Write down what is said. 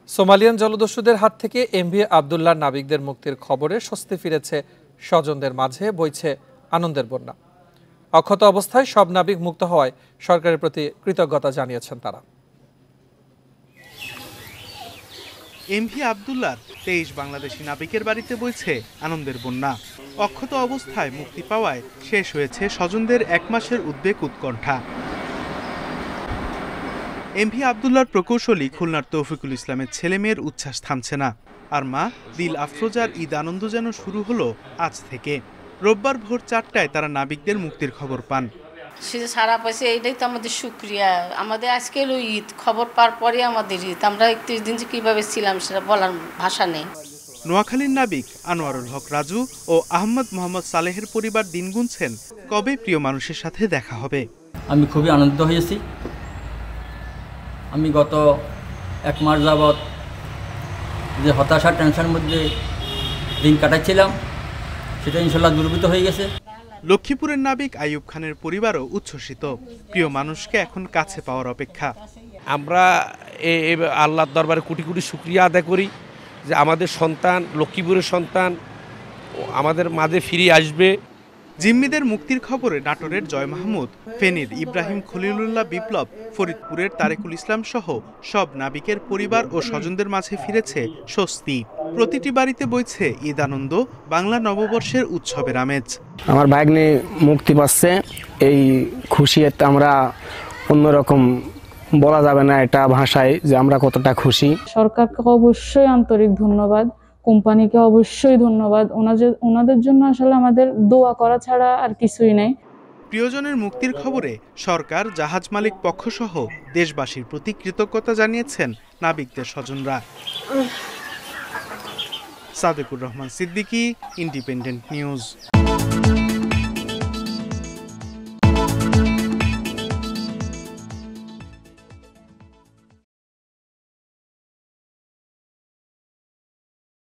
Somalian জলদস্যুদের হাত থেকে এমভি আবদুল্লাহ নাবিকদের মুক্তির খবরে স্বস্তি ফিরেছে স্বজনদের মাঝে, বইছে আনন্দের বন্যা। অক্ষত অবস্থায় সব নাবিক মুক্ত হওয়ায় সরকারের প্রতি কৃতজ্ঞতা জানিয়েছেন তারা। এমভি আবদুল্লাহর 23 বাংলাদেশি নাবিকের বাড়িতে বইছে আনন্দের বন্যা। অক্ষত অবস্থায় মুক্তি পাওয়ায় শেষ হয়েছে স্বজনদের 1 মাসের উদ্বেগ উৎকণ্ঠা। এমভি আবদুল্লাহর প্রকৌশলী খুলনার তৌফিকুল ইসলামের ছেলে মেয়ের উচ্ছ্বাস থামছে না। আর মা দিল আফরোজার ঈদ আনন্দ যেন শুরু হলো আজ থেকে। রোববার ভোর 4টায় তারা নাবিকদের মুক্তির খবর পান। সে সারা পাইছে, এইটাই তো আমাদের শুকরিয়া। আমাদের আজকে এলো ঈদ, খবর পাওয়ার পরে আমাদের ঈদ। আমরা 31 দিন যে কীভাবে ছিলাম সেটা বলার ভাষা নেই। নোয়াখালীর নাবিক আনোয়ারুল হক রাজু ও আহমদ মোহাম্মদ সালেহের পরিবার দিন গুনছেন কবে প্রিয় মানুষের সাথে দেখা হবে। আমি খুবই আনন্দিত হয়েছি। আমি গত 1 মাস যাবৎ যে হতাশা টেনশনের মধ্যে দিন কাটাচ্ছিলাম, সেটা ইনশাল্লাহ দূরীভূত হয়ে গেছে। লক্ষ্মীপুরের নাবিক আইয়ুব খানের পরিবারও উচ্ছ্বসিত। প্রিয় মানুষকে এখন কাছে পাওয়ার অপেক্ষা। আমরা আল্লাহর দরবারে কোটি কোটি শুকরিয়া আদায় করি যে আমাদের সন্তান, লক্ষ্মীপুরের সন্তান আমাদের মাঝে ফিরে আসবে। জিম্মিদের মুক্তির খবরে নাটোরের জয় মাহমুদ, ফেনীর ইব্রাহিম খলিলুল্লাহ বিপ্লব, ফরিদপুরের তারেকুল ইসলাম সহ সব নাবিকের পরিবার ও স্বজনদের মাঝে ফিরেছে স্বস্তি। প্রতিটি বাড়িতে বইছে ঈদ আনন্দ, বাংলা নববর্ষের উৎসবের আমেজ। আমার ভাগ্নে মুক্তি পাচ্ছে, এই খুশিতে আমরা অন্যরকম বলা যাবে না এটা ভাষায় যে আমরা কতটা খুশি। সরকারকে অবশ্যই আন্তরিক ধন্যবাদ, কোম্পানিকে অবশ্যই ধন্যবাদ। ওনাদের জন্য আসলে আমাদের দোয়া করা ছাড়া আর কিছুই নেই। প্রিয়জনের মুক্তির খবরে সরকার, জাহাজ মালিক পক্ষসহ দেশবাসীর প্রতি কৃতজ্ঞতা জানিয়েছেন নাবিকদের স্বজনরা। Sadequr Rahman Siddiqui, independent news.